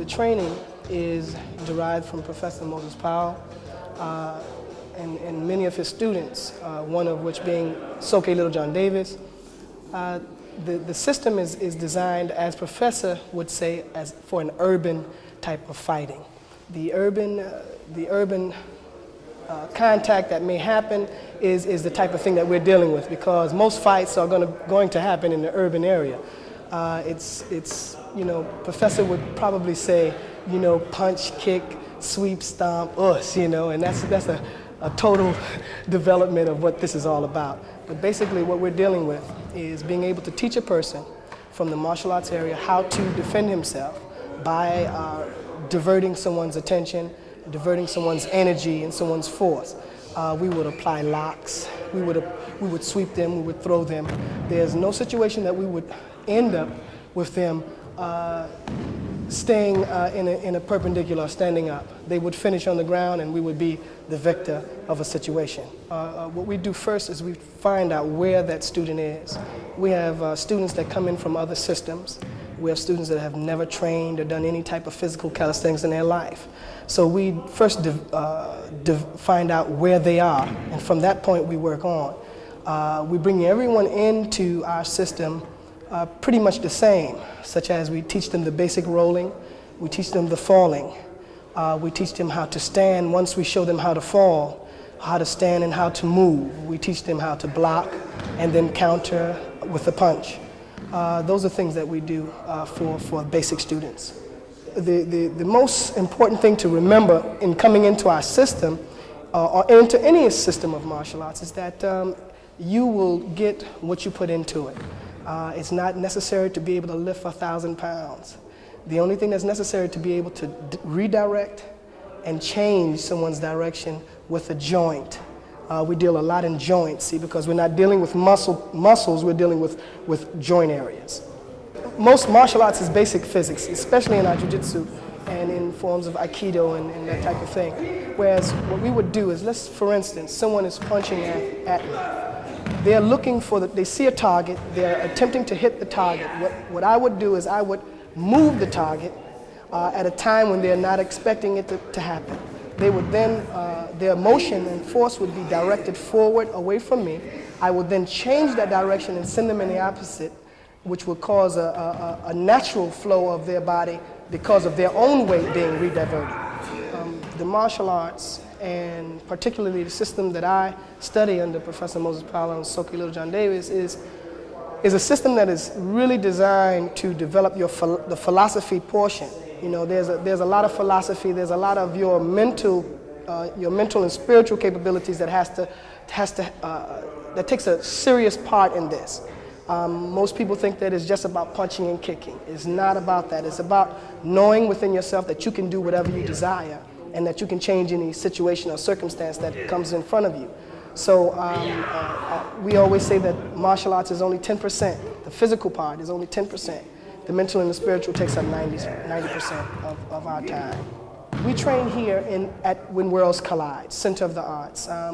training is derived from Professor Moses Powell and many of his students, one of which being Soke Littlejohn Davis. The system is designed, as Professor would say, as for an urban type of fighting. The urban contact that may happen is the type of thing that we're dealing with, because most fights are going to happen in the urban area. Professor would probably say, punch, kick, sweep, stomp, and that's a total development of what this is all about. But basically what we're dealing with is being able to teach a person from the martial arts area how to defend himself by diverting someone's attention, diverting someone's energy and someone's force. We would apply locks, we would sweep them, we would throw them. There's no situation that we would end up with them staying in a perpendicular, standing up. They would finish on the ground and we would be the victor of a situation. What we do first is we find out where that student is. We have students that come in from other systems. We have students that have never trained or done any type of physical calisthenics in their life. So we first find out where they are, and from that point we work on. We bring everyone into our system pretty much the same, such as we teach them the basic rolling, we teach them the falling, we teach them how to stand once we show them how to fall, how to stand and how to move. We teach them how to block and then counter with a punch. Those are things that we do for basic students. The most important thing to remember in coming into our system, or into any system of martial arts, is that you will get what you put into it. It's not necessary to be able to lift 1,000 pounds. The only thing that's necessary to be able to redirect and change someone's direction with a joint. We deal a lot in joints, see, because we're not dealing with muscles, we're dealing with joint areas. Most martial arts is basic physics, especially in our jiu-jitsu and in forms of aikido and that type of thing. Whereas what we would do is, let's, for instance, someone is punching at me. They're looking for, they see a target, they're attempting to hit the target. What I would do is I would move the target at a time when they're not expecting it to happen. They would then, their motion and force would be directed forward, away from me. I would then change that direction and send them in the opposite, which would cause a natural flow of their body because of their own weight being rediverted. The martial arts, and particularly the system that I study under Professor Moses Powell and Soke Littlejohn Davis, is a system that is really designed to develop the philosophy portion. There's a lot of philosophy, there's a lot of your mental and spiritual capabilities that that takes a serious part in this. Most people think that it's just about punching and kicking. It's not about that. It's about knowing within yourself that you can do whatever you desire and that you can change any situation or circumstance that comes in front of you. So we always say that martial arts is only 10%. The physical part is only 10%. The mental and the spiritual takes up 90% of our time. We train here at When Worlds Collide, Center of the Arts.